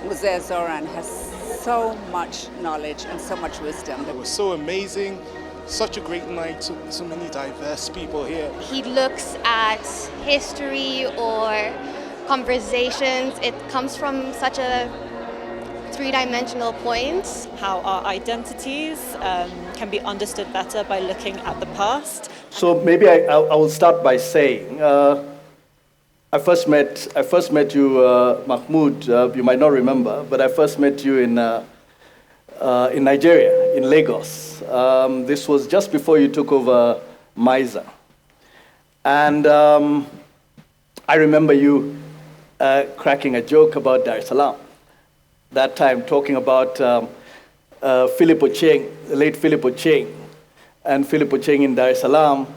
Mzee Zoran has so much knowledge and so much wisdom. It was so amazing, such a great night, so many diverse people here. He looks at history or conversations. It comes from such a three-dimensional point. How our identities can be understood better by looking at the past. So maybe I will start by saying, I first met you, Mahmood. You might not remember, but I first met you in Nigeria, in Lagos. This was just before you took over MISA, and I remember you cracking a joke about Dar es Salaam. That time, talking about Philip Ocheng, the late Philip Ocheng, and Philip Ocheng in Dar es Salaam,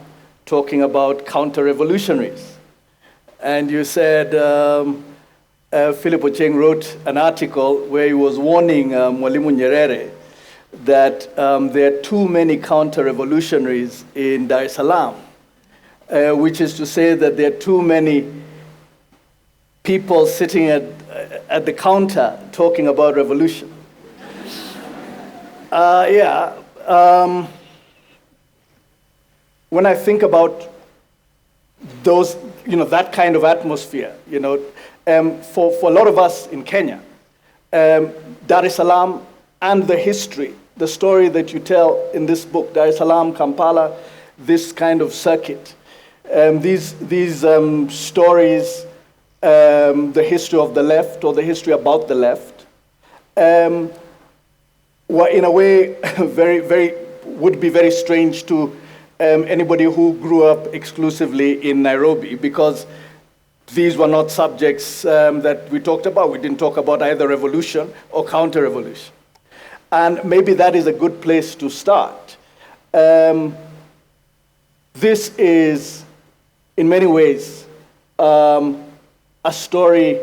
talking about counter-revolutionaries. And you said Philip Ocheng wrote an article where he was warning Mwalimu Nyerere that there are too many counter-revolutionaries in Dar es Salaam, which is to say that there are too many people sitting at the counter talking about revolution. When I think about those, that kind of atmosphere, for a lot of us in Kenya, Dar es Salaam and the history, the story that you tell in this book, Dar es Salaam, Kampala, this kind of circuit, these stories, the history of the left or the history about the left, were in a way would be very strange to anybody who grew up exclusively in Nairobi, because these were not subjects that we talked about. We didn't talk about either revolution or counter-revolution. And maybe that is a good place to start. This is, in many ways, a story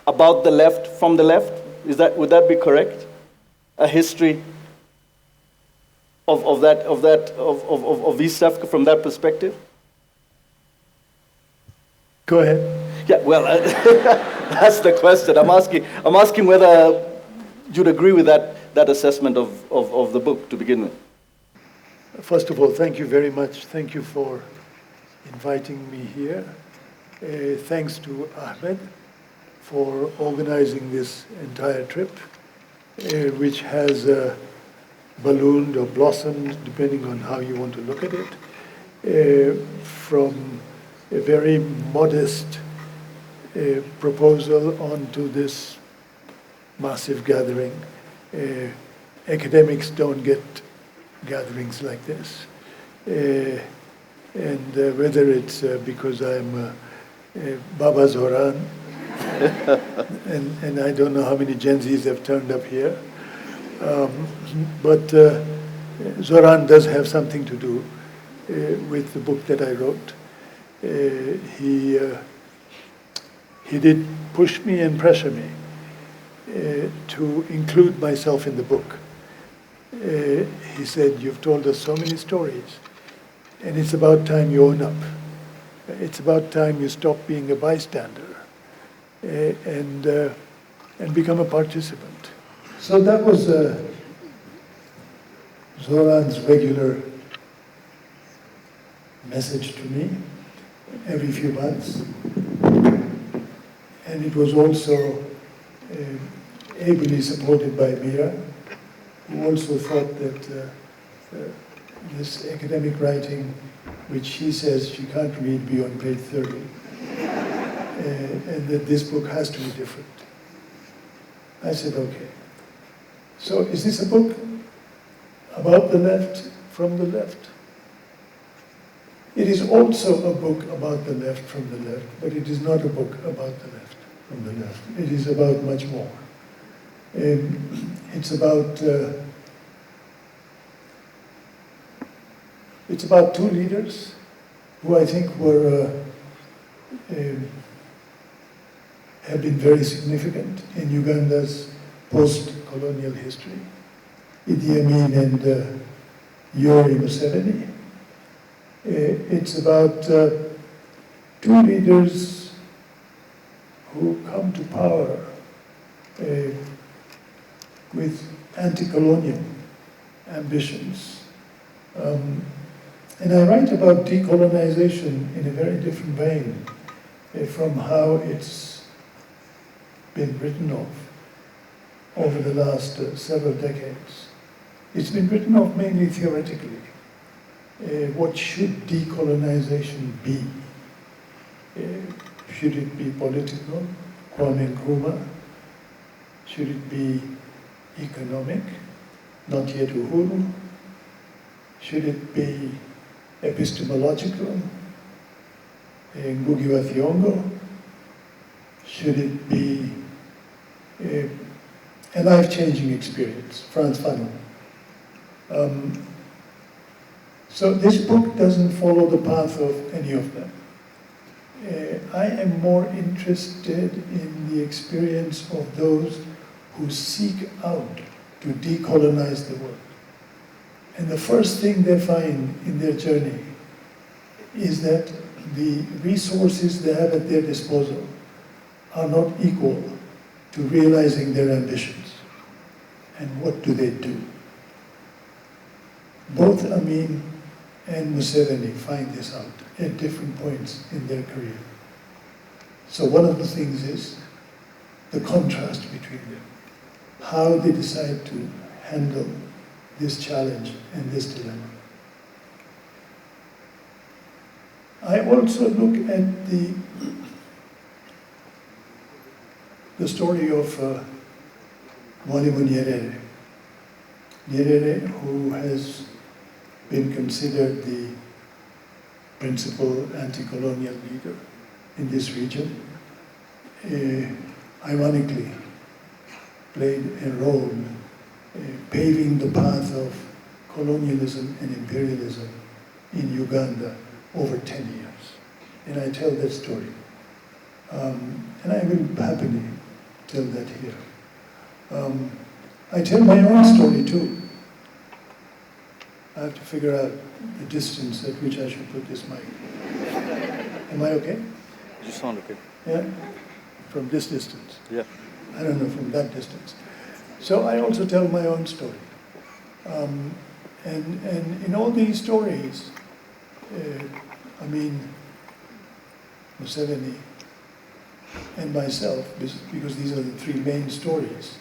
about the left, from the left. Would that be correct? A history of East Africa from that perspective? Go ahead. Yeah, well, that's the question. I'm asking whether you'd agree with that assessment of the book to begin with. First of all, thank you very much. Thank you for inviting me here. Thanks to Ahmed for organizing this entire trip, which has ballooned or blossomed, depending on how you want to look at it, from a very modest proposal onto this massive gathering. Academics don't get gatherings like this. And whether it's because I'm Baba Zoran, and I don't know how many Gen Zs have turned up here, but Zoran does have something to do with the book that I wrote. He did push me and pressure me to include myself in the book. He said, "You've told us so many stories, and it's about time you own up. It's about time you stop being a bystander and become a participant." So that was Zoran's regular message to me every few months. And it was also ably supported by Mira, who also thought that this academic writing, which she says she can't read beyond page 30, and that this book has to be different. I said, okay. So is this a book about the left, from the left? It is also a book about the left, from the left, but it is not a book about the left, from the left. It is about much more. It's about two leaders who I think have been very significant in Uganda's post-colonial history, Idi Amin and Yoweri Museveni. It's about two leaders who come to power with anti-colonial ambitions. And I write about decolonization in a very different vein from how it's been written of over the last several decades. It's been written of mainly theoretically. What should decolonization be? Should it be political, Kwame Nkrumah? Should it be economic, not yet Uhuru? Should it be epistemological, Ngugi wa Thiong'o? Should it be a life-changing experience, Frantz Fanon? So this book doesn't follow the path of any of them. I am more interested in the experience of those who seek out to decolonize the world. And the first thing they find in their journey is that the resources they have at their disposal are not equal to realizing their ambitions. And what do they do? Both Amin and Museveni find this out at different points in their career. So one of the things is the contrast between them, how they decide to handle this challenge and this dilemma. I also look at the story of Mwalimu Nyerere. Nyerere, who has been considered the principal anti-colonial leader in this region, ironically played a role paving the path of colonialism and imperialism in Uganda over 10 years. And I tell that story. And I will happily tell that here. I tell my own story too. I have to figure out the distance at which I should put this mic. Am I okay? You sound okay. Yeah? From this distance? Yeah. I don't know, from that distance. So I also tell my own story. And in all these stories, Museveni, and myself, because these are the three main stories,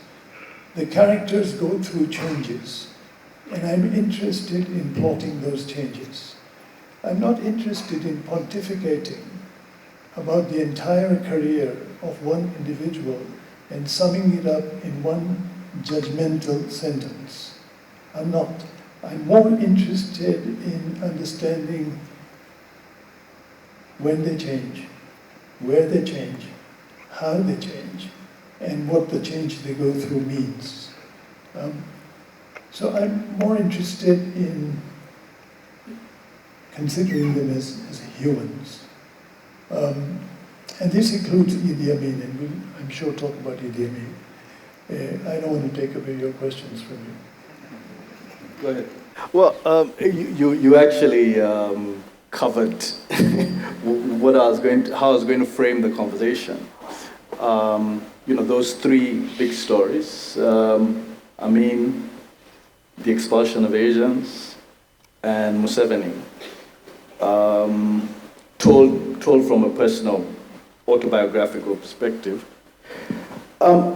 the characters go through changes, and I'm interested in plotting those changes. I'm not interested in pontificating about the entire career of one individual and summing it up in one judgmental sentence. I'm not. I'm more interested in understanding when they change, where they change, how they change, and what the change they go through means. So I'm more interested in considering them as humans. And this includes Idi Amin, and we'll, I'm sure, talk about Idi Amin. I don't want to take away your questions from you. Go ahead. Well, you actually covered what I was how I was going to frame the conversation. Those three big stories. The expulsion of Asians, and Museveni, told from a personal autobiographical perspective. I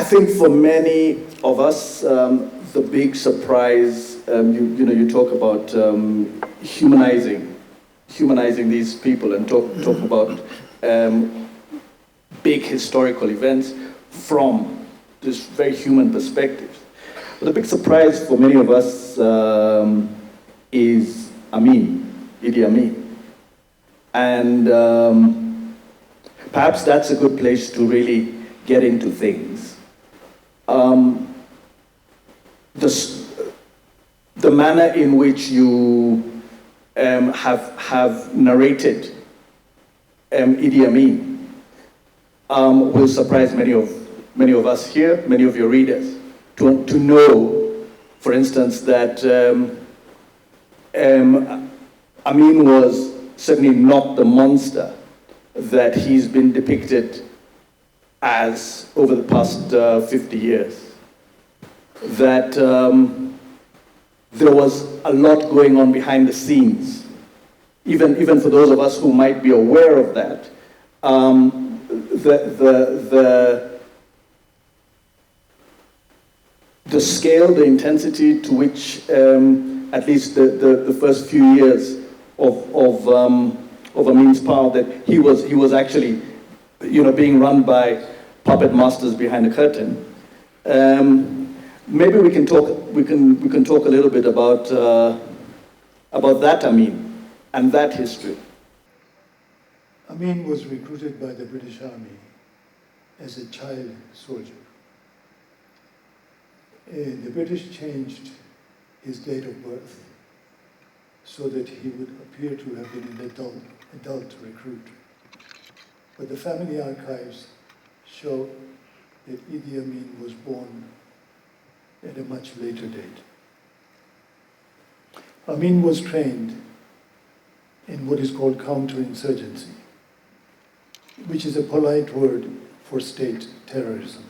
think for many of us, the big surprise, you talk about humanizing these people and talk about big historical events from this very human perspective. But the big surprise for many of us is Idi Amin. And perhaps that's a good place to really get into things. The manner in which you have narrated Idi Amin will surprise many of us here, many of your readers, to know, for instance, that Amin was certainly not the monster that he's been depicted as over the past 50 years, that there was a lot going on behind the scenes, even for those of us who might be aware of that. The scale, the intensity to which at least the first few years of Amin's power, that he was actually, being run by puppet masters behind the curtain. Maybe we can talk a little bit about that Amin and that history. Amin was recruited by the British Army as a child soldier. The British changed his date of birth so that he would appear to have been an adult recruit. But the family archives show that Idi Amin was born at a much later date. Amin was trained in what is called counterinsurgency, which is a polite word for state terrorism.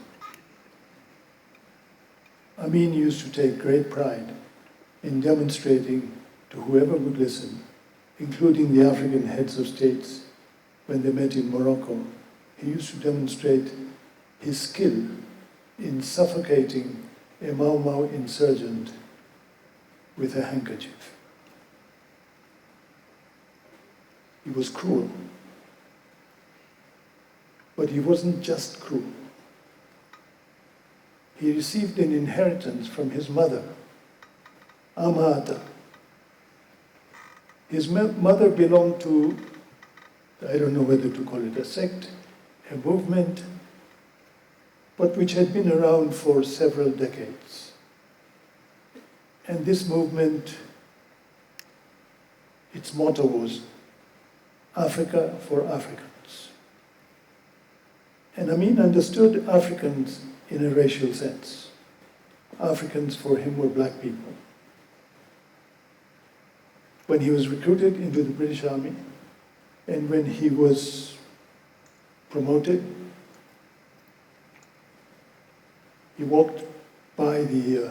Amin used to take great pride in demonstrating to whoever would listen, including the African heads of states when they met in Morocco. He used to demonstrate his skill in suffocating a Mau Mau insurgent with a handkerchief. He was cruel, but he wasn't just cruel. He received an inheritance from his mother, Amata. His mother belonged to, I don't know whether to call it a sect, a movement, but which had been around for several decades. And this movement, its motto was Africa for Africans. And Amin understood Africans in a racial sense. Africans for him were black people. When he was recruited into the British Army, and when he was promoted, he walked by the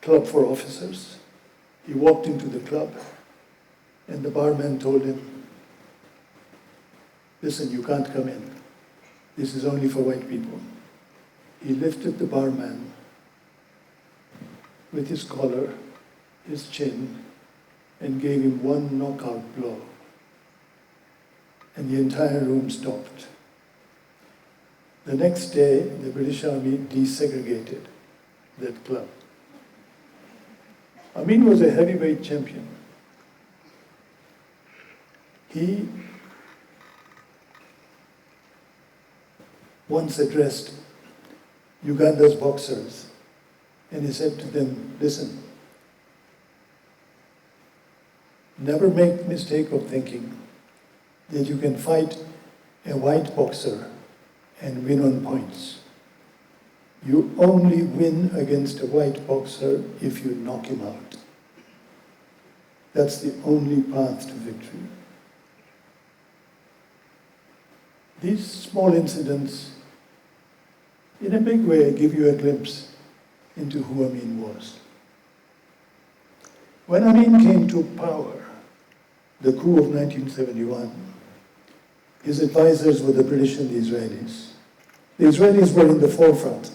club for officers. He walked into the club, and the barman told him, "Listen, you can't come in. This is only for white people." He lifted the barman with his collar, his chin, and gave him one knockout blow. And the entire room stopped. The next day, the British Army desegregated that club. Amin was a heavyweight champion. He once addressed Uganda's boxers, and he said to them, "Listen, never make the mistake of thinking that you can fight a white boxer and win on points. You only win against a white boxer if you knock him out. That's the only path to victory." These small incidents, in a big way, give you a glimpse into who Amin was. When Amin came to power, the coup of 1971, his advisors were the British and the Israelis. The Israelis were in the forefront,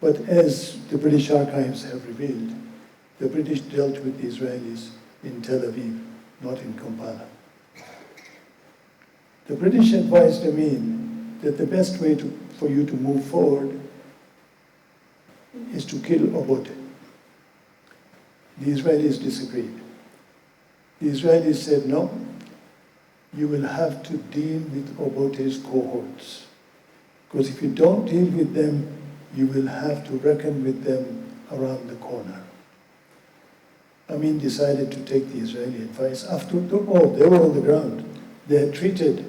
but as the British archives have revealed, the British dealt with the Israelis in Tel Aviv, not in Kampala. The British advised Amin that the best way for you to move forward is to kill Obote. The Israelis disagreed. The Israelis said, "No, you will have to deal with Obote's cohorts. Because if you don't deal with them, you will have to reckon with them around the corner." Amin decided to take the Israeli advice. After all, they were on the ground. They had treated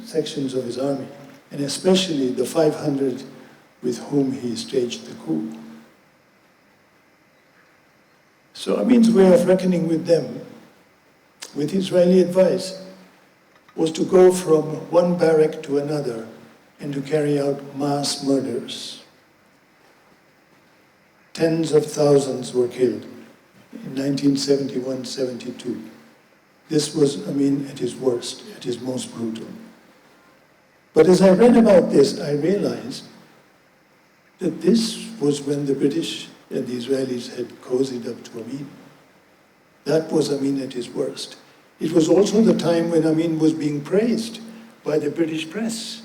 sections of his army, and especially the 500 with whom he staged the coup. So Amin's way of reckoning with them, with Israeli advice, was to go from one barrack to another and to carry out mass murders. Tens of thousands were killed in 1971-72. This was Amin at his worst, at his most brutal. But as I read about this, I realized that this was when the British and the Israelis had cozied up to Amin. That was Amin at his worst. It was also the time when Amin was being praised by the British press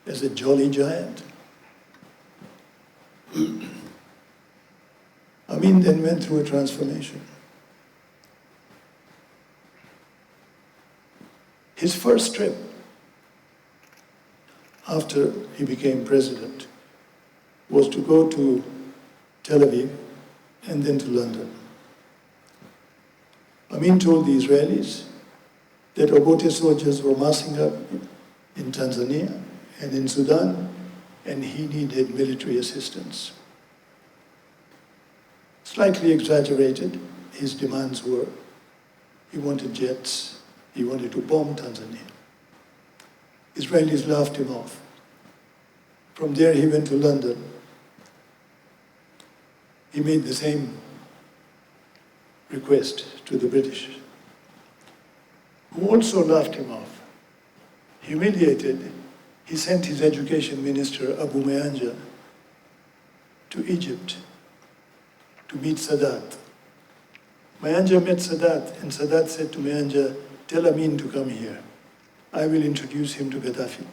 as a jolly giant. Amin then went through a transformation. His first trip after he became president was to go to Tel Aviv and then to London. Amin told the Israelis that Obote soldiers were massing up in Tanzania and in Sudan, and he needed military assistance. Slightly exaggerated, his demands were, he wanted jets, he wanted to bomb Tanzania. Israelis laughed him off. From there he went to London. He made the same request to the British, who also laughed him off. Humiliated, he sent his education minister, Abu Mayanja, to Egypt to meet Sadat. Mayanja met Sadat, and Sadat said to Mayanja, "Tell Amin to come here. I will introduce him to Gaddafi."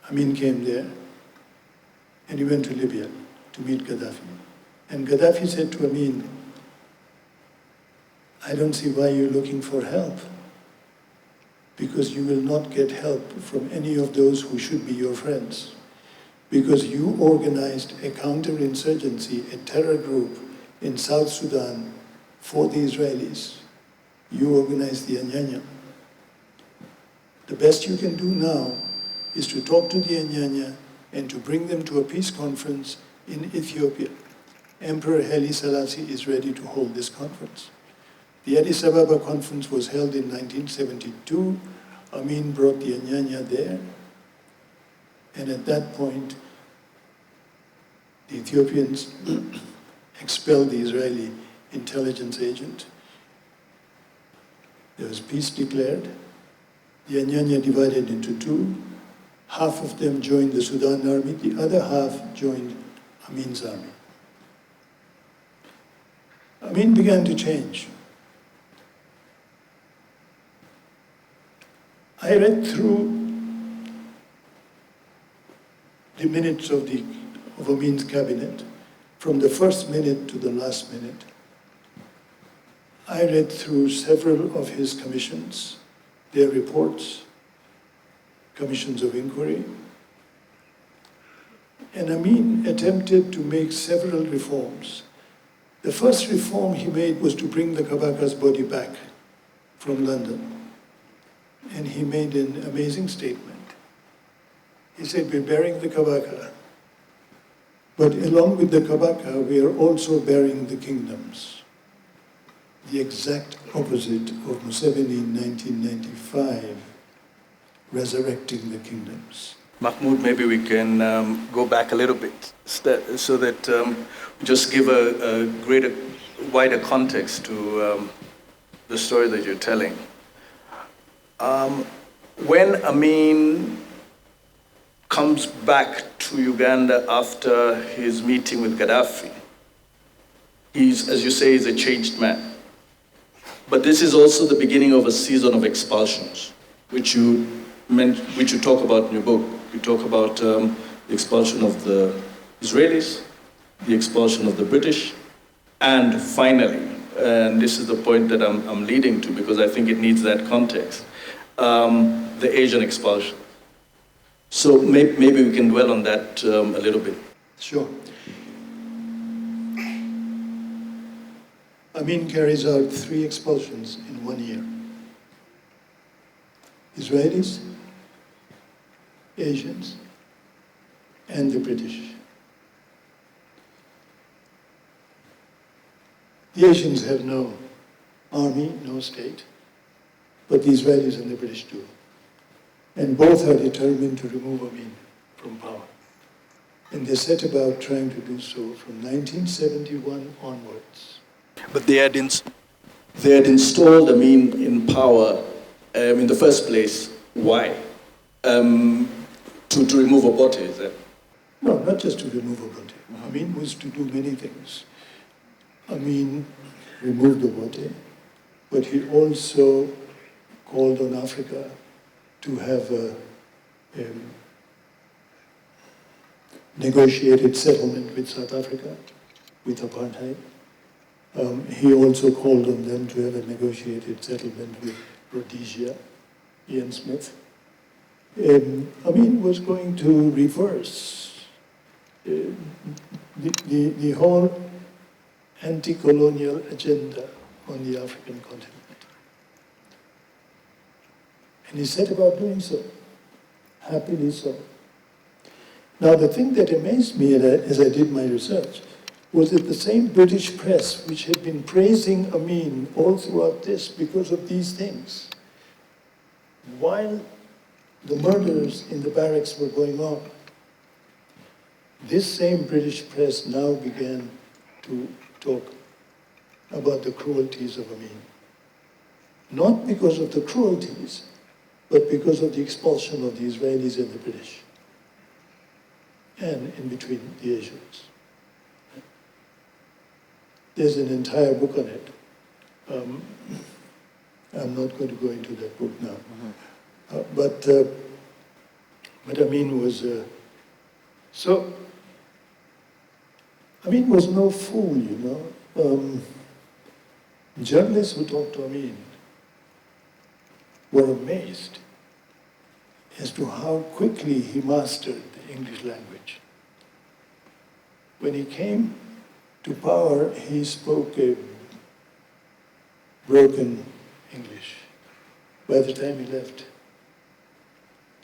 Amin came there, and he went to Libya to meet Gaddafi. And Gaddafi said to Amin, "I don't see why you're looking for help, because you will not get help from any of those who should be your friends, because you organized a counterinsurgency, a terror group in South Sudan for the Israelis. You organized the Anyanya. The best you can do now is to talk to the Anyanya and to bring them to a peace conference in Ethiopia. Emperor Haile Selassie is ready to hold this conference." The Addis Ababa conference was held in 1972. Amin brought the Anyanya there. And at that point, the Ethiopians expelled the Israeli intelligence agent. There was peace declared. The Anyanya divided into two. Half of them joined the Sudan army, the other half joined Amin's army. Amin began to change. I read through the minutes of Amin's cabinet, from the first minute to the last minute. I read through several of his commissions, their reports, commissions of inquiry. And Amin attempted to make several reforms. The first reform he made was to bring the Kabaka's body back from London. And he made an amazing statement. He said, "We're burying the Kabaka, but along with the Kabaka, we are also burying the kingdoms." The exact opposite of Museveni in 1995, resurrecting the kingdoms. Mahmood, maybe we can go back a little bit so that just give a greater, wider context to the story that you're telling. When Amin comes back to Uganda after his meeting with Gaddafi, he's, as you say, he's a changed man. But this is also the beginning of a season of expulsions, which you talk about in your book. You talk about the expulsion of the Israelis, the expulsion of the British, and finally, and this is the point that I'm leading to because I think it needs that context, the Asian expulsion. So maybe we can dwell on that a little bit. Sure. Amin carries out 3 expulsions in 1 year. Israelis, Asians, and the British. The Asians have no army, no state, but the Israelis and the British do. And both are determined to remove Amin from power. And they set about trying to do so from 1971 onwards. But they had installed Amin in power in the first place. Why? To remove Obote, is that? No, not just to remove Obote. Amin was to do many things. Amin removed Obote, but he also called on Africa to have a negotiated settlement with South Africa, with apartheid. He also called on them to have a negotiated settlement with Rhodesia, Ian Smith. Amin was going to reverse the whole anti-colonial agenda on the African continent. And he set about doing so, happily so. Now, the thing that amazed me as I did my research was that the same British press, which had been praising Amin all throughout this because of these things, while the murders in the barracks were going on, this same British press now began to talk about the cruelties of Amin. Not because of the cruelties, but because of the expulsion of the Israelis and the British, and in between the Asians. There's an entire book on it. I'm not going to go into that book now. But Amin was, Amin was no fool, you know. Journalists who talked to Amin were amazed as to how quickly he mastered the English language. When he came to power, he spoke a broken English. By the time he left,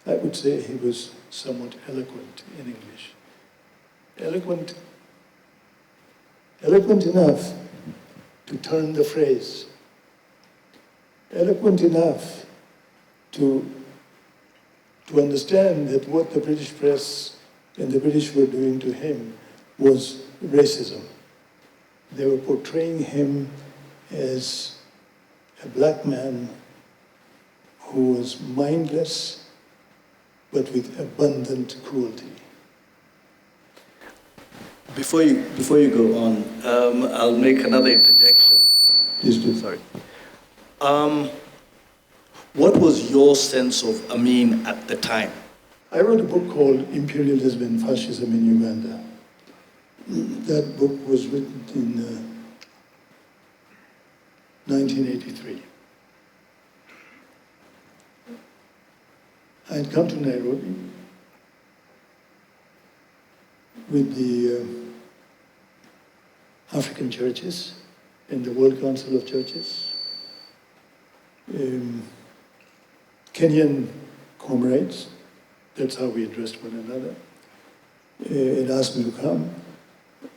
I would say he was somewhat eloquent in English. Eloquent enough to turn the phrase. Eloquent enough to understand that what the British press and the British were doing to him was racism. They were portraying him as a black man who was mindless, but with abundant cruelty. Before you go on, I'll make another interjection. Please do. Sorry. What was your sense of Amin at the time? I wrote a book called Imperialism and Fascism in Uganda. That book was written in 1983. I had come to Nairobi with the African churches and the World Council of Churches, Kenyan comrades, that's how we addressed one another, and asked me to come.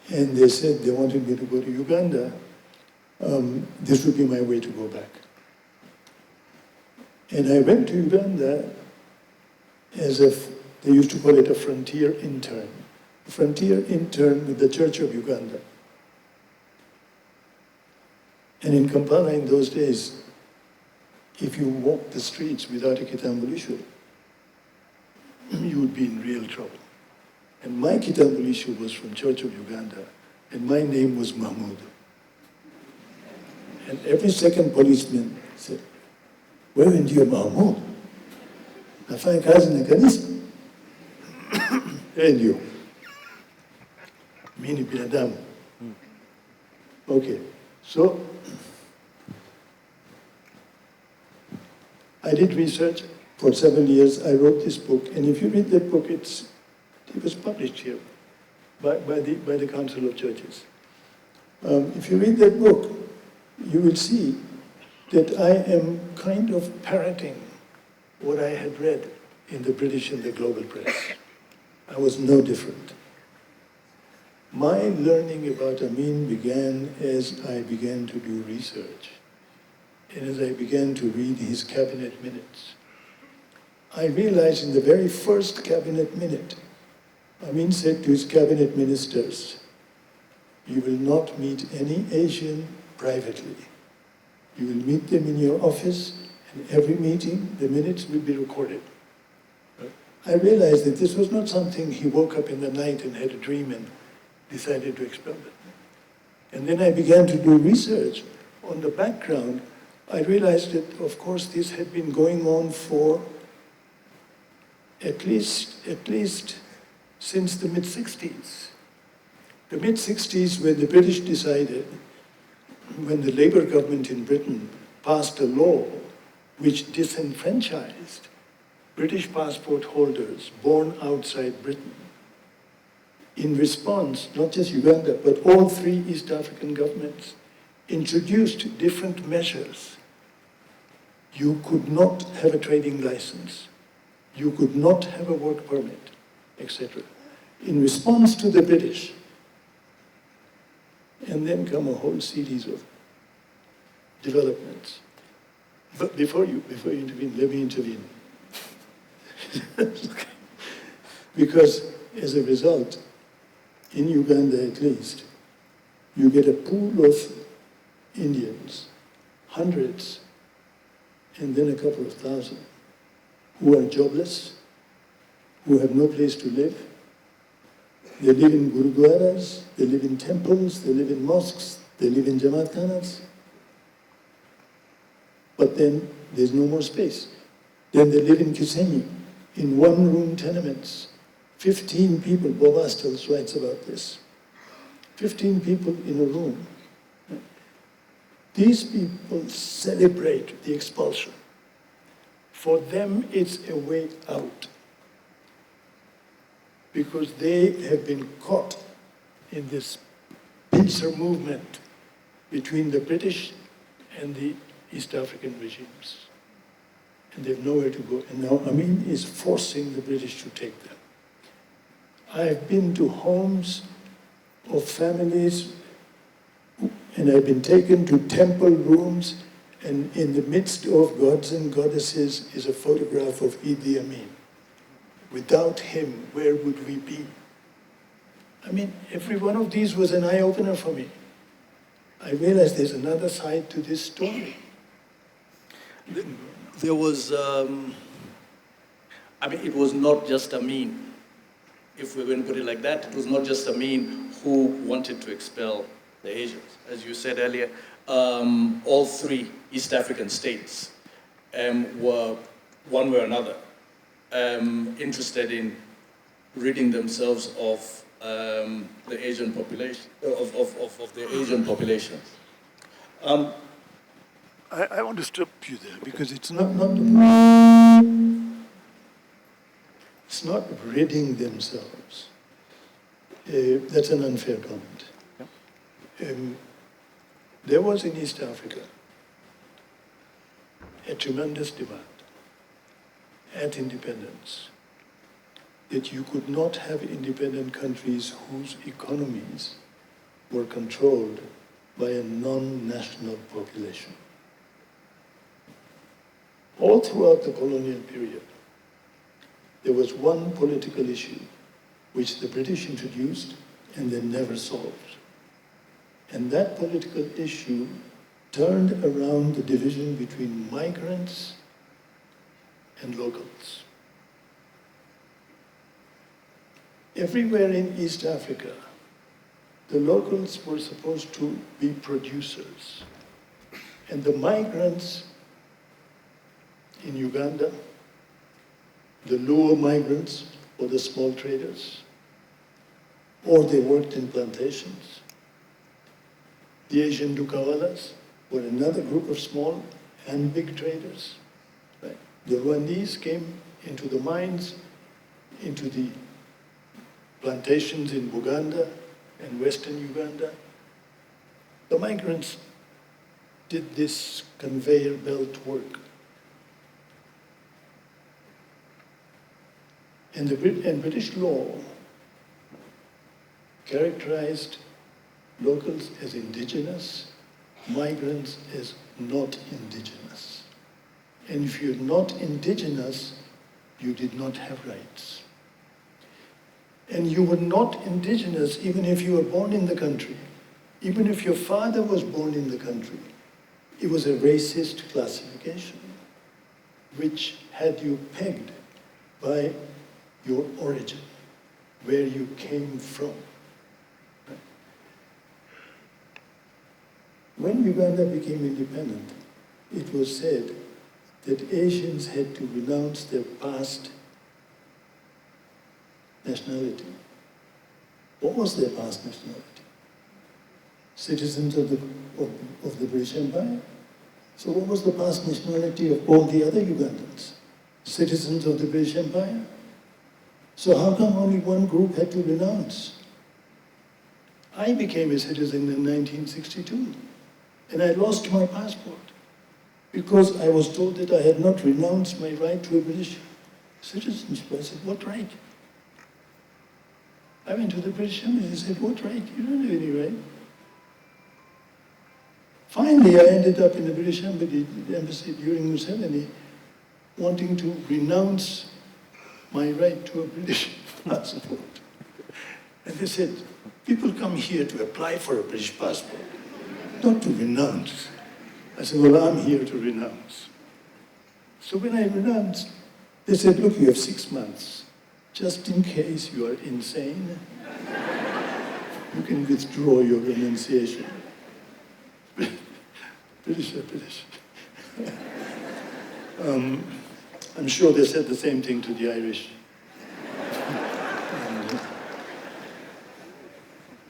And they said they wanted me to go to Uganda. This would be my way to go back. And I went to Uganda as if they used to call it a frontier intern. A frontier intern with the Church of Uganda. And in Kampala in those days, if you walked the streets without a kitambulisho, you would be in real trouble. And my kitambulisho was from Church of Uganda, and my name was Mahmood. And every second policeman said, "Wewe ndio Mahmood? Nafanya kazi na kanisa?" Ndio. Mimi ni binadamu. Okay, so I did research for several years. I wrote this book, and if you read that book, it was published here by the Council of Churches. If you read that book, you will see that I am kind of parroting what I had read in the British and the global press. I was no different. My learning about Amin began as I began to do research and as I began to read his cabinet minutes. I realized in the very first cabinet minute, Amin said to his cabinet ministers, "You will not meet any Asian privately. You will meet them in your office, and every meeting, the minutes will be recorded." I realized that this was not something he woke up in the night and had a dream and decided to expel them. And then I began to do research on the background. I realized that, of course, this had been going on for at least since the mid-60s. The mid-60s, when the British decided, when the Labour government in Britain passed a law which disenfranchised British passport holders born outside Britain. In response, not just Uganda, but all three East African governments introduced different measures. You could not have a trading license. You could not have a work permit, etc. In response to the British. And then come a whole series of developments. But before you intervene, let me intervene. Because as a result, in Uganda at least, you get a pool of Indians, hundreds, and then a couple of thousand, who are jobless, who have no place to live. They live in gurudwaras, they live in temples, they live in mosques, they live in jamaat khanas. But then there's no more space. Then they live in Kisenyi, in one-room tenements. 15 people, Bob Astles writes about this. 15 people in a room. These people celebrate the expulsion. For them, it's a way out. Because they have been caught in this pincer movement between the British and the East African regimes. And they have nowhere to go. And now Amin is forcing the British to take them. I have been to homes of families, and I've been taken to temple rooms, and in the midst of gods and goddesses is a photograph of Idi Amin. Without him, where would we be? I mean, every one of these was an eye-opener for me. I realized there's another side to this story. There was, it was not just Amin. If we're going to put it like that, it was not just Amin who wanted to expel the Asians. As you said earlier, all three East African states were, one way or another, interested in ridding themselves of the Asian population, of the Asian populations. I want to stop you there because it's not ridding themselves. That's an unfair comment. There was in East Africa a tremendous demand at independence that you could not have independent countries whose economies were controlled by a non-national population. All throughout the colonial period, there was one political issue which the British introduced and then never solved. And that political issue turned around the division between migrants and locals. Everywhere in East Africa, the locals were supposed to be producers. And the migrants in Uganda, the lower migrants or the small traders, or they worked in plantations. The Asian Dukawalas were another group of small and big traders. Right? The Rwandese came into the mines, into the plantations in Buganda and Western Uganda. The migrants did this conveyor belt work. And British law characterized locals as indigenous, migrants as not indigenous. And if you're not indigenous, you did not have rights. And you were not indigenous even if you were born in the country. Even if your father was born in the country, it was a racist classification which had you pegged by your origin, where you came from. When Uganda became independent, it was said that Asians had to renounce their past nationality. What was their past nationality? Citizens of the British Empire? So what was the past nationality of all the other Ugandans? Citizens of the British Empire? So how come only one group had to renounce? I became a citizen in 1962, and I lost my passport because I was told that I had not renounced my right to a British citizenship. I said, what right? I went to the British Embassy and said, what right? You don't have any right. Finally, I ended up in the British Embassy during Museveni, wanting to renounce my right to a British passport. And they said, people come here to apply for a British passport, not to renounce. I said, well, I'm here to renounce. So when I renounced, they said, look, you have 6 months. Just in case you are insane, you can withdraw your renunciation. British. I'm sure they said the same thing to the Irish.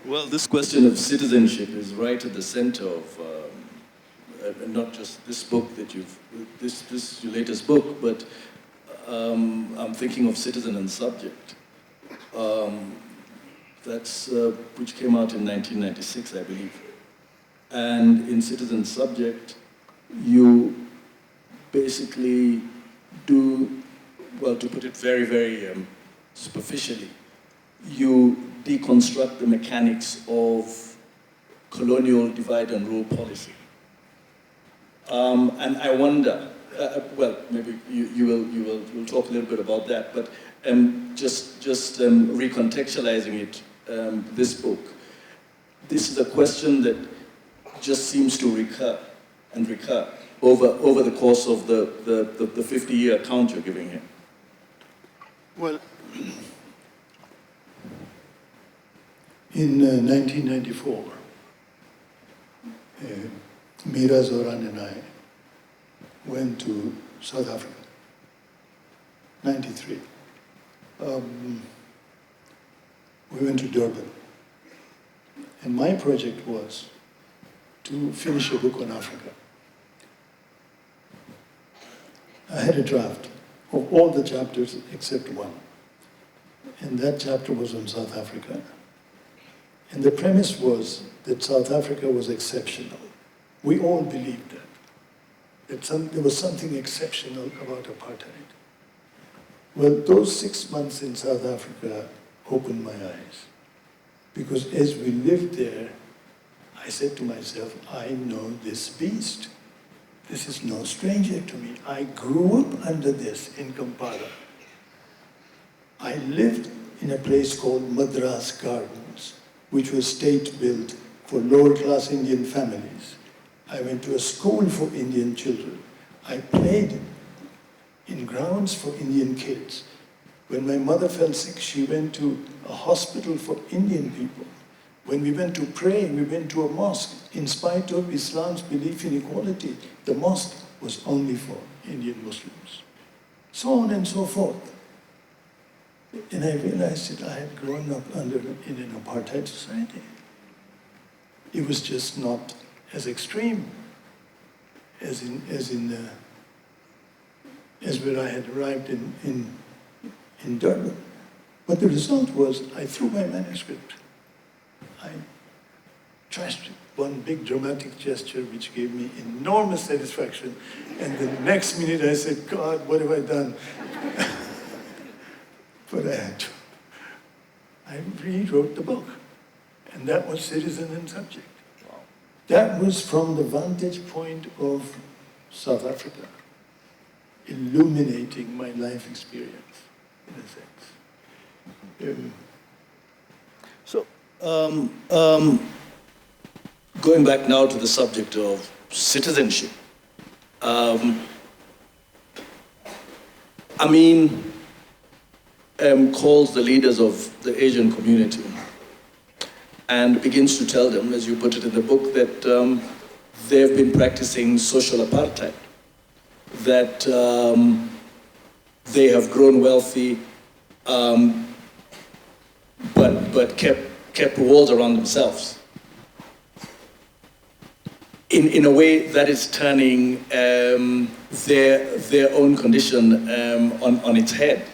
Well, this question of citizenship is right at the center of not just this book that this your latest book, but I'm thinking of Citizen and Subject. Which came out in 1996, I believe. And in Citizen Subject, you basically do, well, to put it very, very superficially, you deconstruct the mechanics of colonial divide and rule policy. And I wonder, well, maybe you will talk a little bit about that, but just recontextualizing it, this book, this is a question that just seems to recur over the course of the 50-year account you're giving here. Well, in 1994, Mira Zoran and I went to South Africa, 93. We went to Durban. And my project was to finish a book on Africa. I had a draft of all the chapters except one. And that chapter was on South Africa. And the premise was that South Africa was exceptional. We all believed that there was something exceptional about apartheid. Well, those 6 months in South Africa opened my eyes. Because as we lived there, I said to myself, I know this beast. This is no stranger to me. I grew up under this in Kampala. I lived in a place called Madras Gardens, which was state-built for lower-class Indian families. I went to a school for Indian children. I played in grounds for Indian kids. When my mother fell sick, she went to a hospital for Indian people. When we went to pray, we went to a mosque. In spite of Islam's belief in equality, the mosque was only for Indian Muslims. So on and so forth. And I realized that I had grown up in an apartheid society. It was just not as extreme as where I had arrived in Durban. But the result was I threw my manuscript. I trashed it. One big dramatic gesture which gave me enormous satisfaction. And the next minute I said, God, what have I done? But I rewrote the book. And that was Citizen and Subject. That was from the vantage point of South Africa. A illuminating my life experience, in a sense. So, going back now to the subject of citizenship, Amin calls the leaders of the Asian community and begins to tell them, as you put it in the book, that they've been practicing social apartheid, that they have grown wealthy, but kept walls around themselves. In a way that is turning their own condition on its head.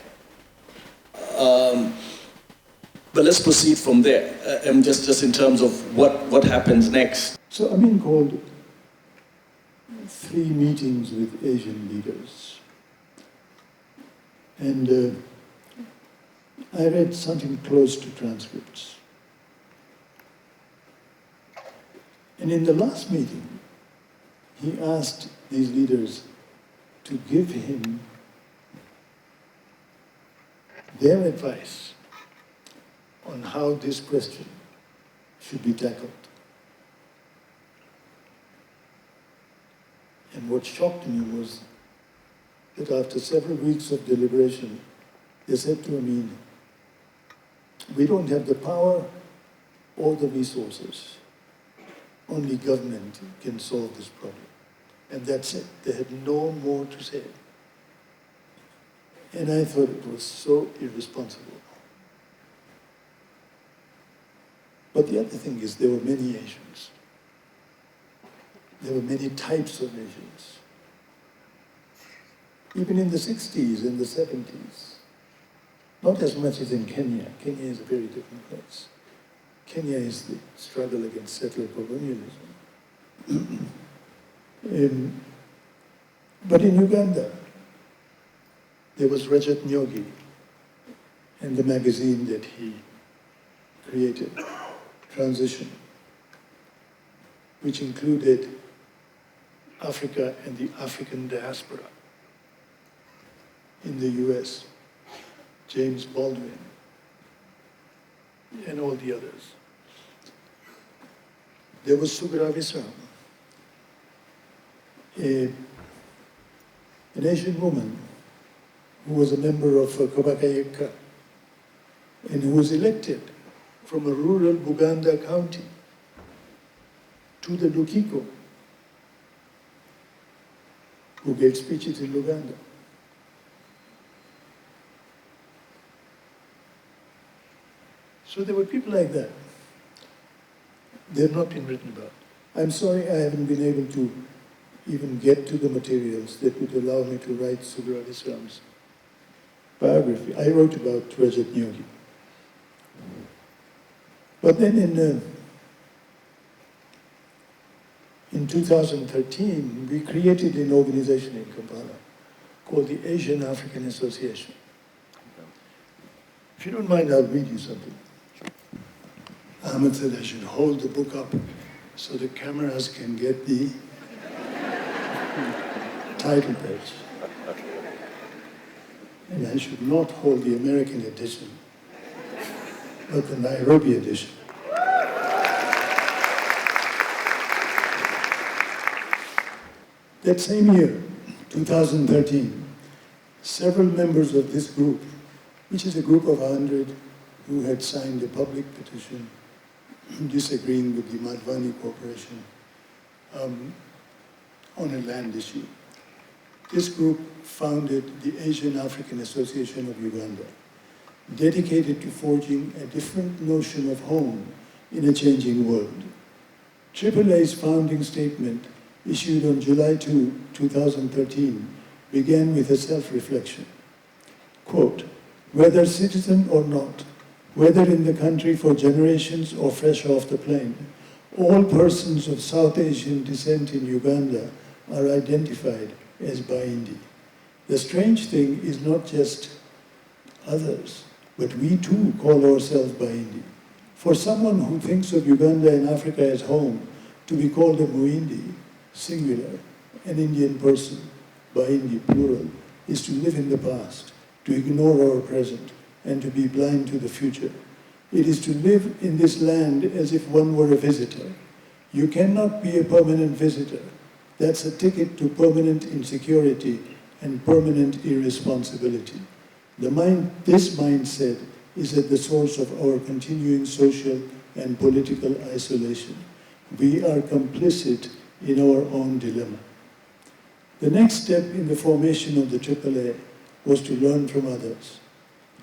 But let's proceed from there, just in terms of what happens next. So Amin called 3 meetings with Asian leaders. And I read something close to transcripts. And in the last meeting, he asked these leaders to give him their advice on how this question should be tackled. And what shocked me was that after several weeks of deliberation, they said to Amin, we don't have the power or the resources. Only government can solve this problem. And that's it. They had no more to say. And I thought it was so irresponsible. But the other thing is there were many Asians. There were many types of Asians. Even in the 60s and the 70s. Not as much as in Kenya. Kenya is a very different place. Kenya is the struggle against settler colonialism. But in Uganda, there was Rajat Nyogi and the magazine that he created, Transition, which included Africa and the African diaspora in the US, James Baldwin, and all the others. There was Sugra Visram, an Asian woman who was a member of Kabakayeka and who was elected from a rural Buganda county to the Lukiko, who gave speeches in Luganda. So there were people like that. They've not been written about. I'm sorry I haven't been able to even get to the materials that would allow me to write Sugra Visram's biography. I wrote about Rajat Nyogi. But then in 2013, we created an organization in Kampala called the Asian African Association. If you don't mind, I'll read you something. Ahmed said I should hold the book up so the cameras can get the title page. And I should not hold the American edition, but the Nairobi edition. That same year, 2013, several members of this group, which is a group of 100 who had signed a public petition disagreeing with the Madhvani Corporation on a land issue. This group founded the Asian African Association of Uganda, dedicated to forging a different notion of home in a changing world. AAA's founding statement, issued on July 2, 2013, began with a self-reflection. Quote, whether citizen or not, whether in the country for generations or fresh off the plane, all persons of South Asian descent in Uganda are identified as Baindi. The strange thing is not just others, but we too call ourselves Baindi. For someone who thinks of Uganda and Africa as home, to be called a Muindi, singular, an Indian person, Baindi, plural, is to live in the past, to ignore our present, and to be blind to the future. It is to live in this land as if one were a visitor. You cannot be a permanent visitor. That's a ticket to permanent insecurity and permanent irresponsibility. This mindset is at the source of our continuing social and political isolation. We are complicit in our own dilemma. The next step in the formation of the AAA was to learn from others.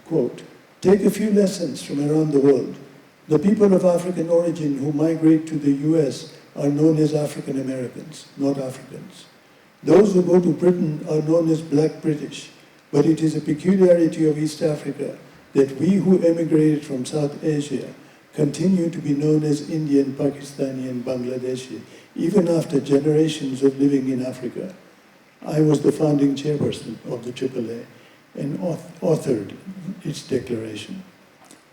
Quote, take a few lessons from around the world. The people of African origin who migrate to the US are known as African Americans, not Africans. Those who go to Britain are known as Black British, but it is a peculiarity of East Africa that we who emigrated from South Asia continue to be known as Indian, Pakistani, and Bangladeshi, even after generations of living in Africa. I was the founding chairperson of the AAA and authored its declaration.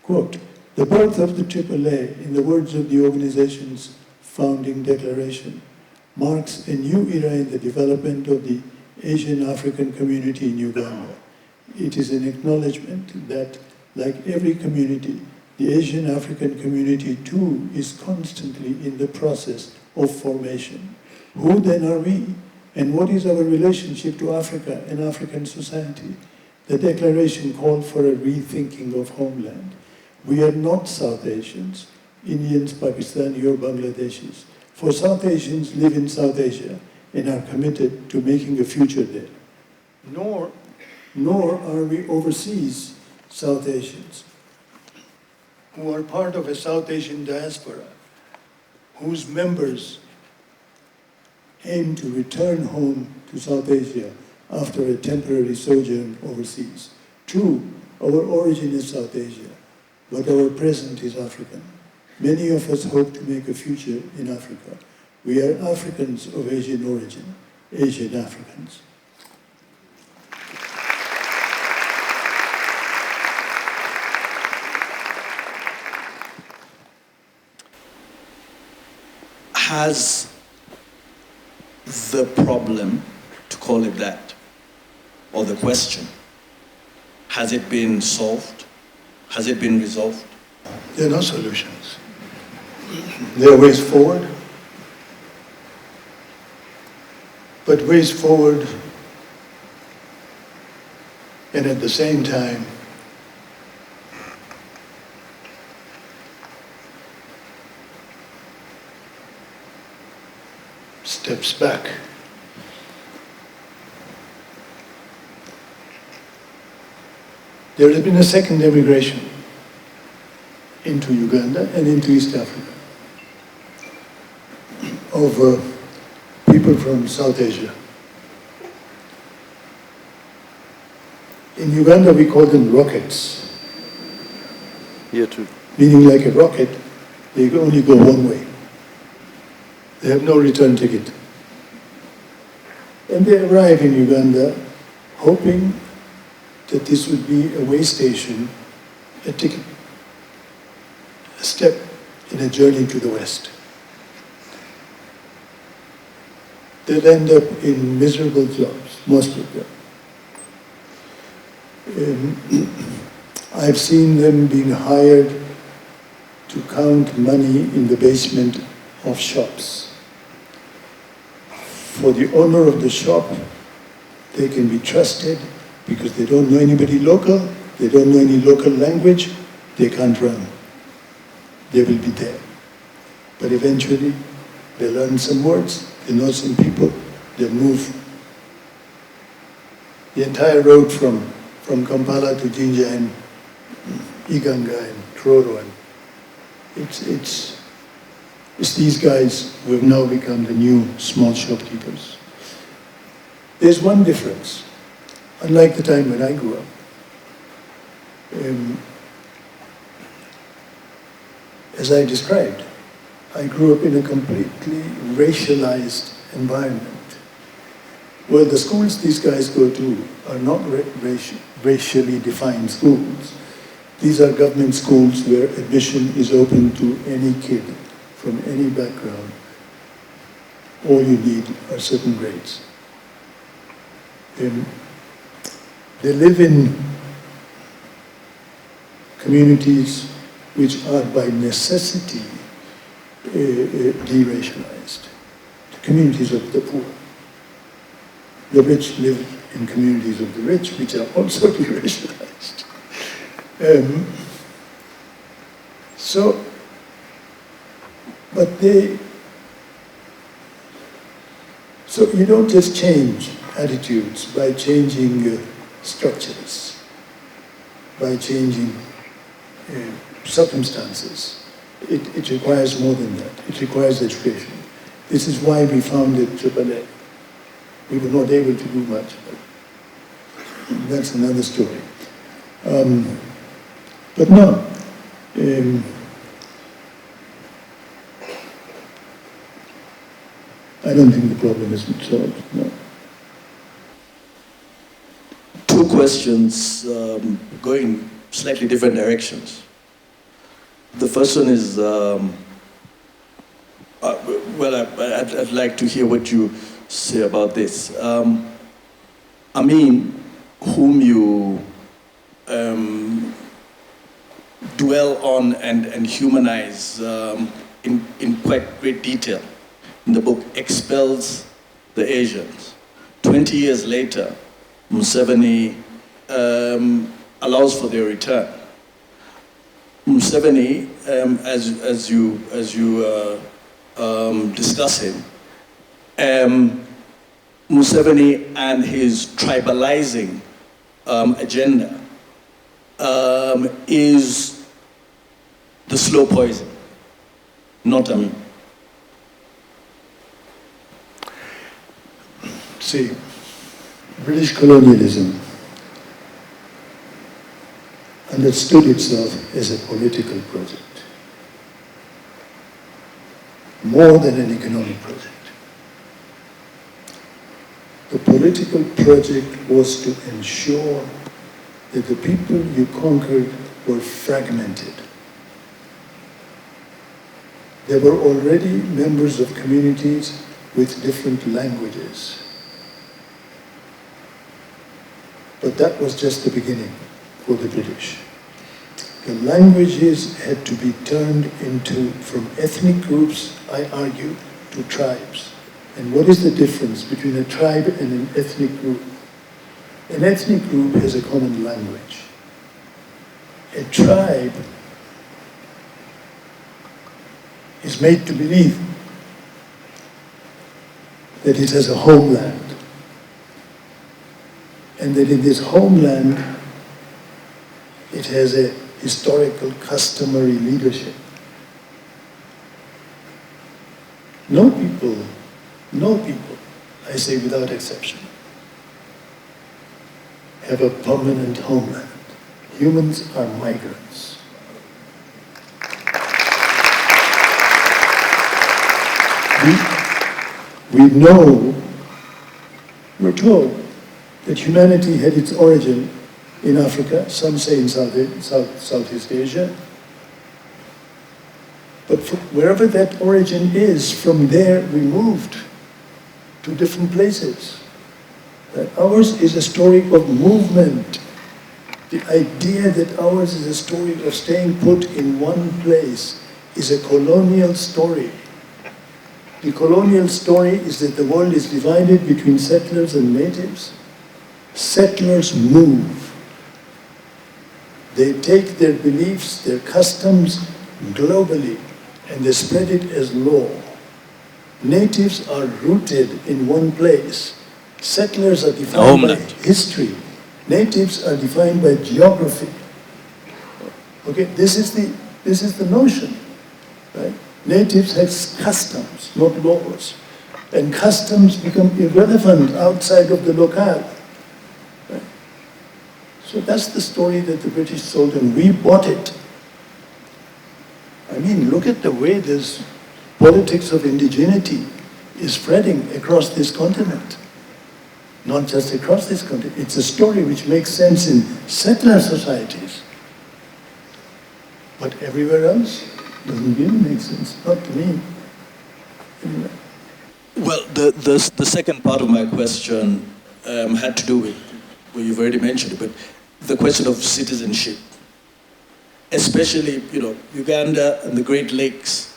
Quote, the birth of the AAA, in the words of the organization's founding declaration, marks a new era in the development of the Asian African community in Uganda. It is an acknowledgement that, like every community, the Asian African community too is constantly in the process of formation. Who then are we? And what is our relationship to Africa and African society? The declaration called for a rethinking of homeland. We are not South Asians, Indians, Pakistani, or Bangladeshis. For South Asians live in South Asia and are committed to making a future there. Nor are we overseas South Asians, who are part of a South Asian diaspora, whose members aim to return home to South Asia after a temporary sojourn overseas. True, our origin is South Asia, but our present is African. Many of us hope to make a future in Africa. We are Africans of Asian origin, Asian Africans. Has the problem, to call it that, or the question, has it been solved? Has it been resolved? There are no solutions. There are ways forward, but ways forward and at the same time steps back. There has been a second emigration into Uganda and into East Africa of people from South Asia. In Uganda we call them rockets. Here too. Meaning like a rocket, they can only go one way. They have no return ticket. And they arrive in Uganda hoping that this would be a way station, a ticket, a step in a journey to the West. They'll end up in miserable jobs, most of them. I've seen them being hired to count money in the basement of shops. For the owner of the shop, they can be trusted because they don't know anybody local, they don't know any local language, they can't run. They will be there. But eventually, they learn some words, they know some people, they move. The entire road from Kampala to Jinja and Iganga and Troro, and it's these guys who have now become the new small shopkeepers. There's one difference. Unlike the time when I grew up, as I described, I grew up in a completely racialized environment where the schools these guys go to are not racially defined schools. These are government schools where admission is open to any kid from any background. All you need are certain grades. They live in communities which are by necessity deracialized, the communities of the poor. The rich live in communities of the rich, which are also deracialized. So you don't just change attitudes by changing structures, by changing circumstances. It requires more than that. It requires education. This is why we founded AAA. We were not able to do much, but that's another story. But no, I don't think the problem is solved, no. Two questions going slightly different directions. The first one is, I'd like to hear what you say about this. Amin, whom you dwell on and humanize in quite great detail in the book, expels the Asians. 20 years later, Museveni allows for their return. Museveni, as you discuss him, Museveni and his tribalizing agenda is the slow poison, not Amin. See, British colonialism understood itself as a political project, more than an economic project. The political project was to ensure that the people you conquered were fragmented. There were already members of communities with different languages. But that was just the beginning for the British. The languages had to be turned into, from ethnic groups, I argue, to tribes. And what is the difference between a tribe and an ethnic group? An ethnic group has a common language. A tribe is made to believe that it has a homeland, and that in this homeland it has a historical, customary leadership. No people, I say without exception, have a permanent homeland. Humans are migrants. We know, we're told, that humanity had its origin in Africa, some say in Southeast Asia. But wherever that origin is, from there we moved to different places. Ours is a story of movement. The idea that ours is a story of staying put in one place is a colonial story. The colonial story is that the world is divided between settlers and natives. Settlers move. They take their beliefs, their customs globally, and they spread it as law. Natives are rooted in one place. Settlers are defined by history. Natives are defined by geography. Okay, this is the notion, right? Natives have customs, not laws. And customs become irrelevant outside of the locale. Right? So that's the story that the British sold, and we bought it. I mean, look at the way this politics of indigeneity is spreading across this continent. Not just across this continent. It's a story which makes sense in settler societies. But everywhere else, doesn't really make sense, not to me. Anyway. Well, the second part of my question had to do with well, you've already mentioned it, but the question of citizenship, especially, Uganda and the Great Lakes.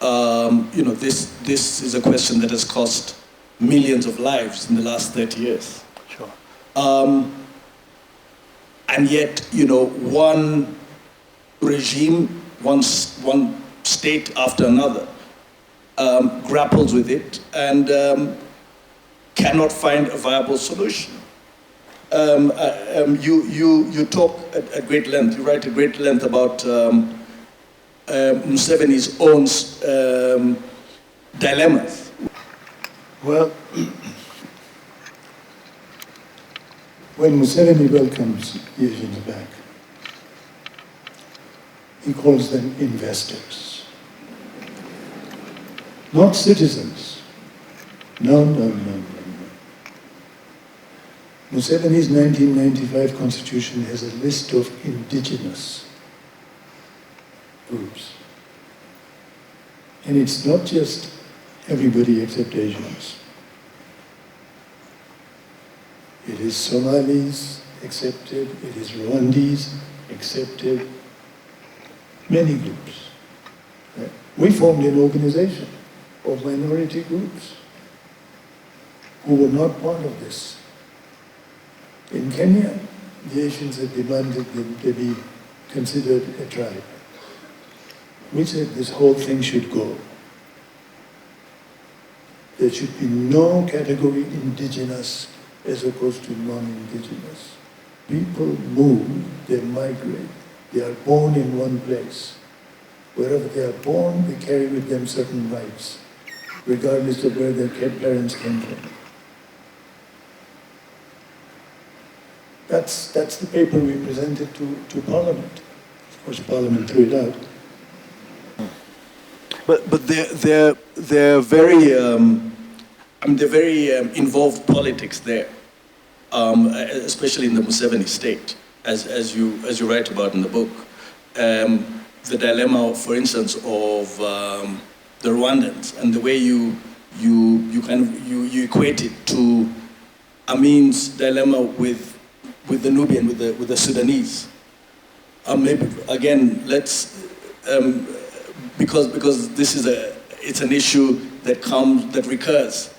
This is a question that has cost millions of lives in the last 30 years. Sure. And yet, one regime, one state after another, grapples with it and cannot find a viable solution. You talk at great length, you write at great length about Museveni's own dilemmas. Well, when Museveni welcomes Asians back, he calls them investors, not citizens. No. Museveni's 1995 constitution has a list of indigenous groups. And it's not just everybody except Asians. It is Somalis accepted, it is Rwandese accepted, many groups. Right? We formed an organization of minority groups who were not part of this. In Kenya, the Asians had demanded that they be considered a tribe. We said this whole thing should go. There should be no category indigenous as opposed to non-indigenous. People move, they migrate. They are born in one place. Wherever they are born, they carry with them certain rights, regardless of where their parents came from. That's the paper we presented to Parliament. Of course, Parliament threw it out. But they're very they're very involved politics there, especially in the Museveni state, as you write about in the book. The dilemma, for instance, of the Rwandans and the way you equate it to Amin's dilemma with the Nubian, with the Sudanese. Maybe again, let's because this is it's an issue that recurs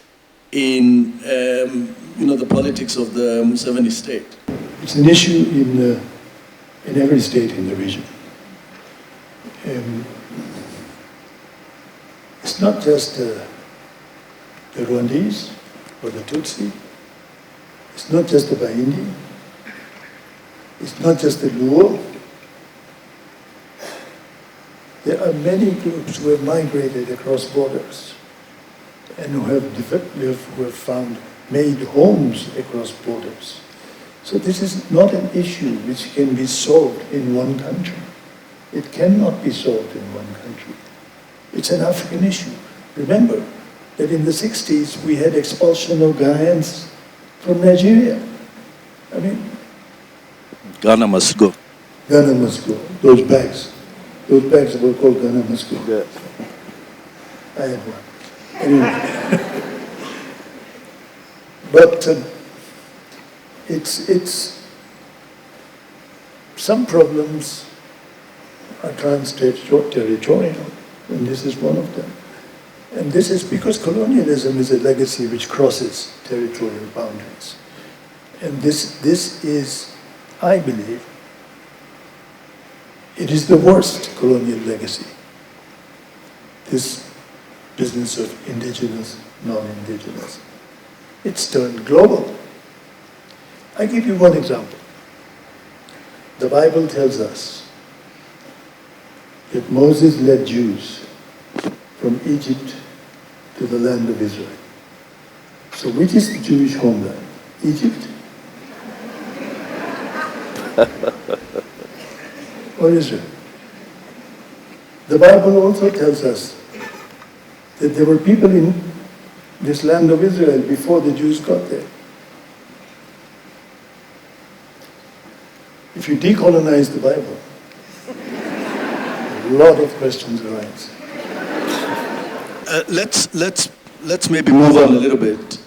in the politics of the Museveni state. It's an issue in every state in the region. It's not just the Rwandese or the Tutsi. It's not just the Baindi. It's not just the Luo. There are many groups who have migrated across borders and who have made homes across borders. So this is not an issue which can be solved in one country. It cannot be solved in one country. It's an African issue. Remember that in the 60s we had expulsion of Ghanaians from Nigeria. I mean, Ghana must go. Ghana must go. Those bags were called Ghana must go. Yeah. I had one. Anyway. But it's some problems are trans-territorial, and this is one of them. And this is because colonialism is a legacy which crosses territorial boundaries. And this is, I believe, it is the worst colonial legacy. This business of indigenous, non-indigenous. It's turned global. I give you one example. The Bible tells us that Moses led Jews from Egypt to the land of Israel. So which is the Jewish homeland? Egypt? Or Israel? The Bible also tells us that there were people in this land of Israel before the Jews got there. If you decolonize the Bible, a lot of questions arise. Let's maybe move on a little bit.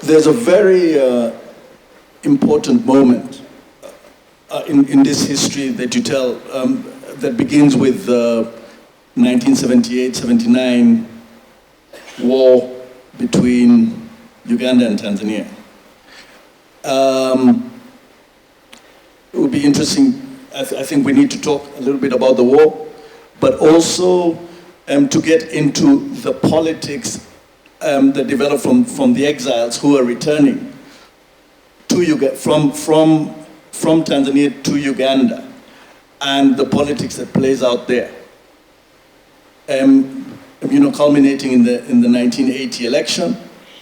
There's a very important moment in this history that you tell that begins with the 1978-79 war between Uganda and Tanzania. It would be interesting, I think we need to talk a little bit about the war, but also to get into the politics that developed from the exiles who are returning to from Tanzania to Uganda, and the politics that plays out there. Culminating in the 1980 election,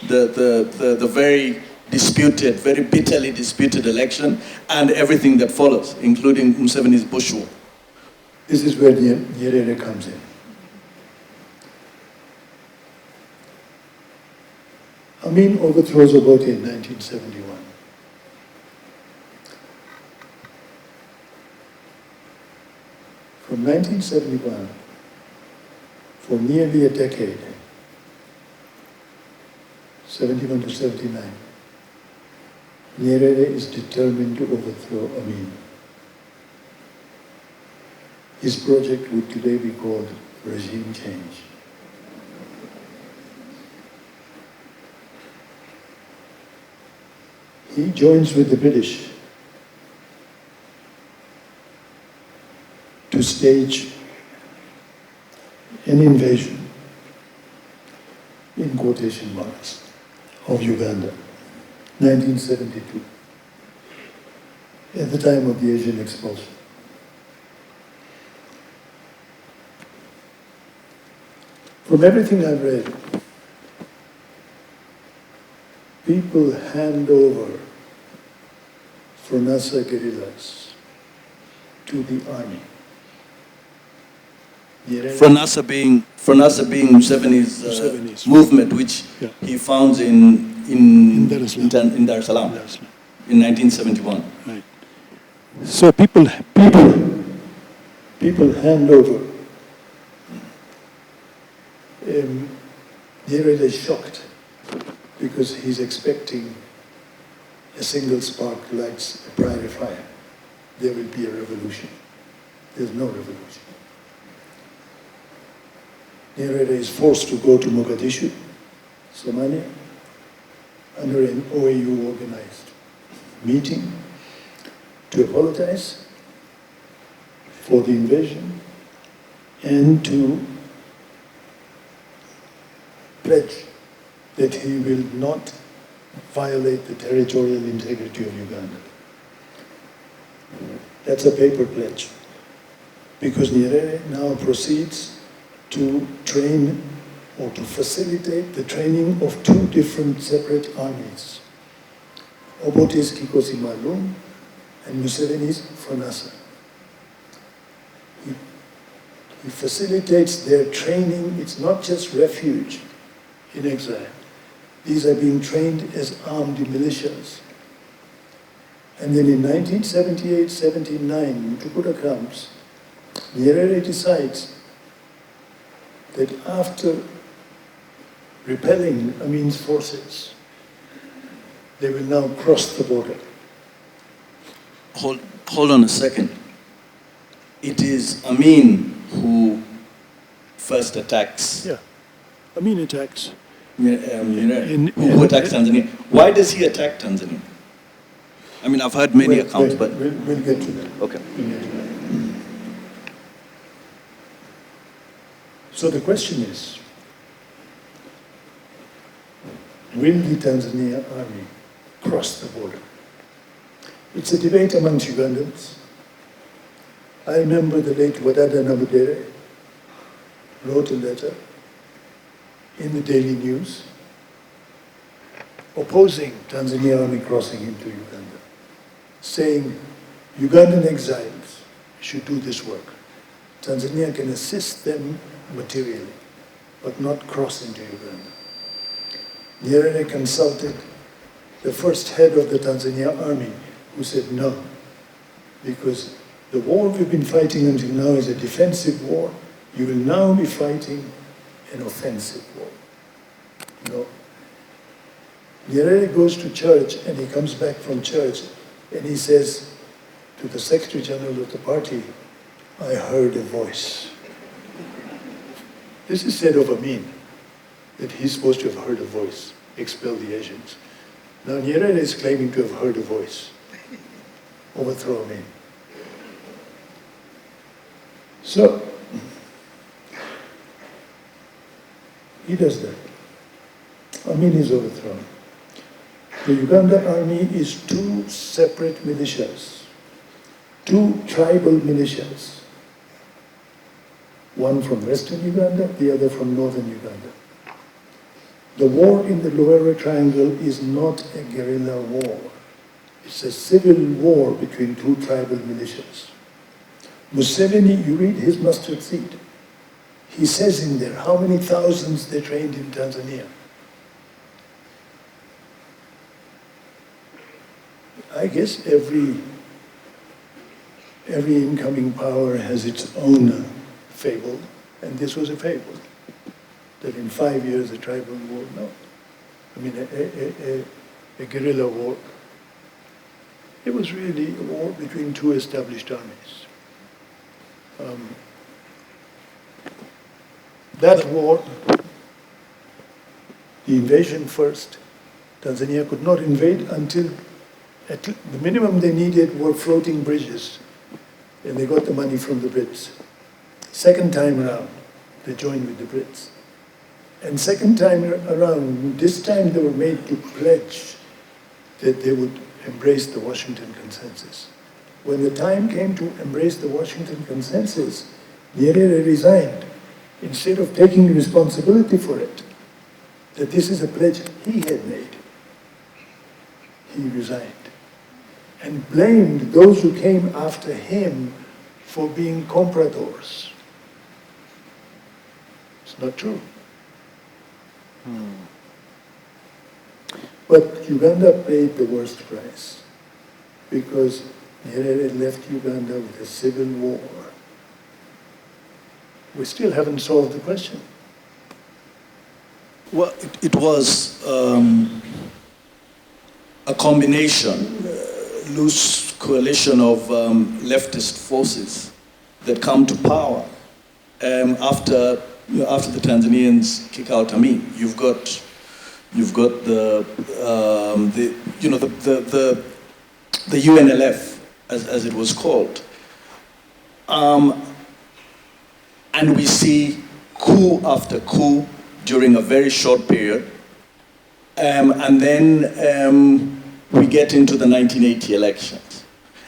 the very disputed, very bitterly disputed election, and everything that follows, including Museveni's Bush War. This is where Nyerere comes in. Amin overthrows Obote in 1971. From 1971, for nearly a decade, 71 to 79, Nyerere is determined to overthrow Amin. His project would today be called regime change. He joins with the British to stage an invasion, in quotation marks, of Uganda, 1972, at the time of the Asian expulsion. From everything I've read, people hand over Fronasa guerrillas to the army. Fronasa being Museveni's movement, which he founds in Dar es Salaam in 1971. Right. So people hand over. Nyerere is shocked because he's expecting a single spark lights a prairie fire. There will be a revolution. There's no revolution. Nyerere is forced to go to Mogadishu, Somalia, under an OAU organized meeting to apologize for the invasion and to pledge that he will not violate the territorial integrity of Uganda. That's a paper pledge, because Nyerere now proceeds to train or to facilitate the training of two different separate armies, Obote's Kikosi Maalum and Museveni's Fronasa. He facilitates their training. It's not just refuge in exile. These are being trained as armed militias. And then in 1978-79, Mutukula comes, Nyerere decides that after repelling Amin's forces, they will now cross the border. Hold on a second. It is Amin who first attacks. Yeah, Amin attacks. Who attacks Tanzania? Why does he attack Tanzania? I mean, I've heard many accounts, but we'll get to that. Okay. We'll get to that. So the question is, will the Tanzania army cross the border? It's a debate amongst Ugandans. I remember the late Wadada Nabudere wrote a letter in the Daily News opposing Tanzania army crossing into Uganda, saying Ugandan exiles should do this work. Tanzania can assist them materially, but not cross into Uganda. Nyerere consulted the first head of the Tanzania army, who said no, because the war we've been fighting until now is a defensive war. You will now be fighting an offensive war. No. Nyerere goes to church and he comes back from church and he says to the Secretary General of the party, I heard a voice. This is said of Amin, that he's supposed to have heard a voice, expel the Asians. Now Nyerere is claiming to have heard a voice, overthrow Amin. So, he does that. Amin is overthrown. The Uganda army is two separate militias, two tribal militias. One from western Uganda, the other from northern Uganda. The war in the Luwero Triangle is not a guerrilla war. It's a civil war between two tribal militias. Museveni, you read his mustard seed. He says in there how many thousands they trained in Tanzania. I guess every incoming power has its own fable, and this was a fable. That in 5 years a tribal war, no. I mean, a guerrilla war. It was really a war between two established armies. That war, the invasion first, Tanzania could not invade until the minimum they needed were floating bridges, and they got the money from the Brits. Second time around, they joined with the Brits. And second time around, this time they were made to pledge that they would embrace the Washington Consensus. When the time came to embrace the Washington Consensus, Nyerere resigned, instead of taking responsibility for it, that this is a pledge he had made. He resigned and blamed those who came after him for being compradors. It's not true. But Uganda paid the worst price because Nyerere left Uganda with a civil war. We still haven't solved the question. Well, it was a combination, loose coalition of leftist forces that come to power after the Tanzanians kick out Amin. You've got the UNLF as it was called, and we see coup after coup during a very short period, and then we get into the 1980 elections.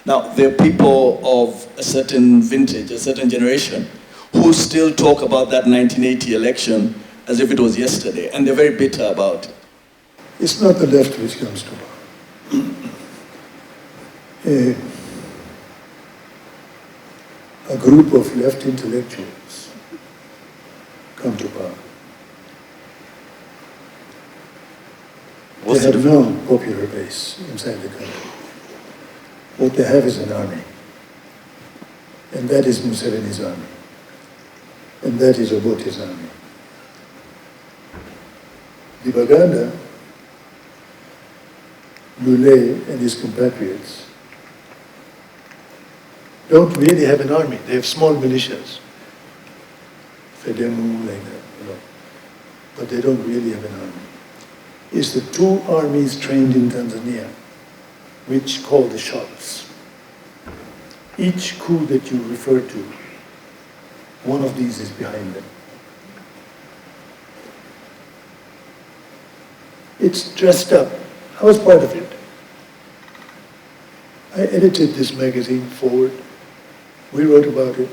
Now, there are people of a certain vintage, a certain generation, who still talk about that 1980 election as if it was yesterday, and they're very bitter about it. It's not the left which comes to power. A group of left intellectuals come to power. They have no popular base inside the country. What they have is an army. And that is Museveni's army. And that is Obote's army. The Baganda, Lule and his compatriots don't really have an army. They have small militias. Fedemu, like that, but they don't really have an army. It's the two armies trained in Tanzania which call the shots. Each coup that you refer to, one of these is behind them. It's dressed up. I was part of it. I edited this magazine, Forward. We wrote about it.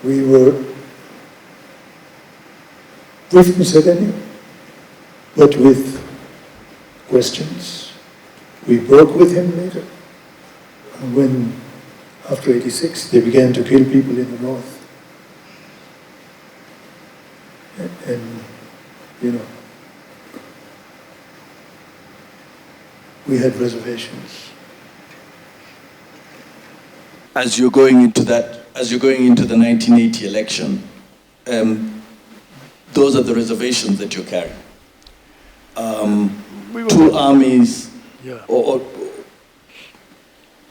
We were with Museveni, but with questions. We broke with him later. And when, after 86, they began to kill people in the north. And we had reservations. As you're going into the 1980 election, those are the reservations that you carry. We were Two armies, Yeah. or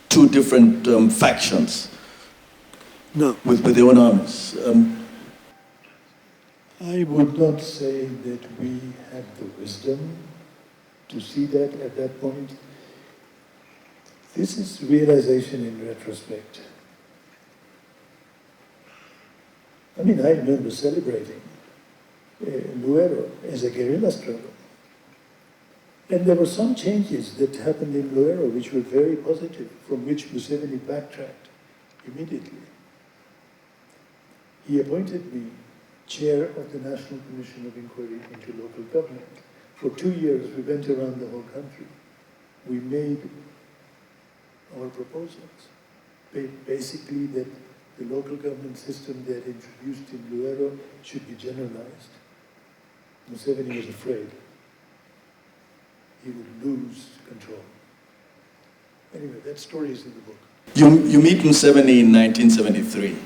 two different factions No, with their own armies. I would not say that we had the wisdom to see that at that point. This is realization in retrospect. I mean, I remember celebrating Luero as a guerrilla struggle. And there were some changes that happened in Luero which were very positive, from which Museveni backtracked immediately. He appointed me chair of the National Commission of Inquiry into Local Government. For 2 years, we went around the whole country. We made our proposals. Basically, that the local government system they had introduced in Luero should be generalized. Museveni was afraid he would lose control. Anyway, that story is in the book. You meet Museveni in 1973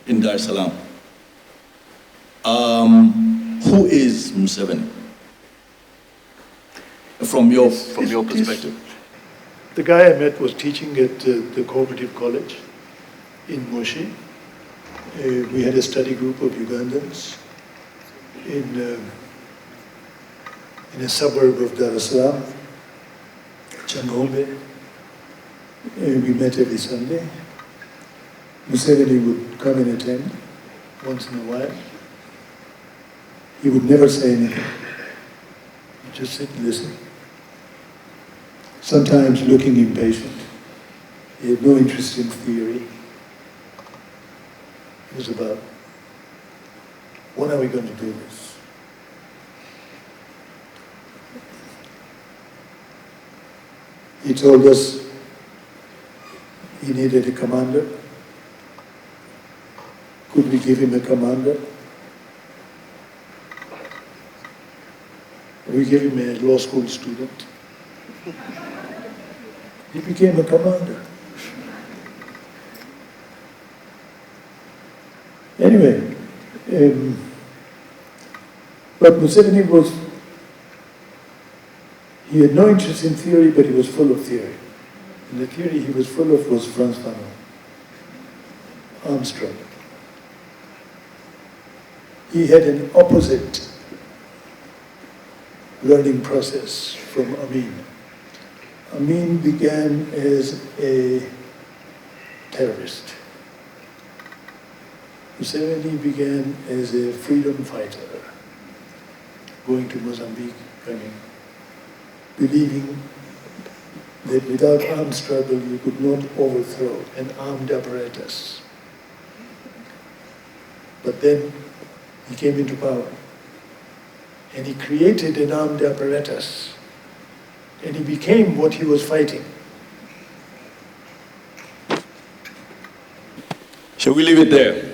in Dar es Salaam. Who is Museveni? From your perspective. The guy I met was teaching at the Cooperative College in Moshi. We had a study group of Ugandans in a suburb of Dar es Salaam, Changombe. We met every Sunday. Museveni would come and attend once in a while. He would never say anything. He'd just sit and listen. Sometimes looking impatient. He had no interest in theory. It was about, when are we going to do this? He told us he needed a commander. Could we give him a commander? We gave him a law school student. He became a commander. Anyway, but Museveni he had no interest in theory, but he was full of theory. And the theory he was full of was Frantz Fanon, armed struggle. He had an opposite learning process from Amin. Amin began as a terrorist. Museveni began as a freedom fighter, going to Mozambique, coming, believing that without armed struggle you could not overthrow an armed apparatus. But then he came into power and he created an armed apparatus and he became what he was fighting. Shall we leave it there?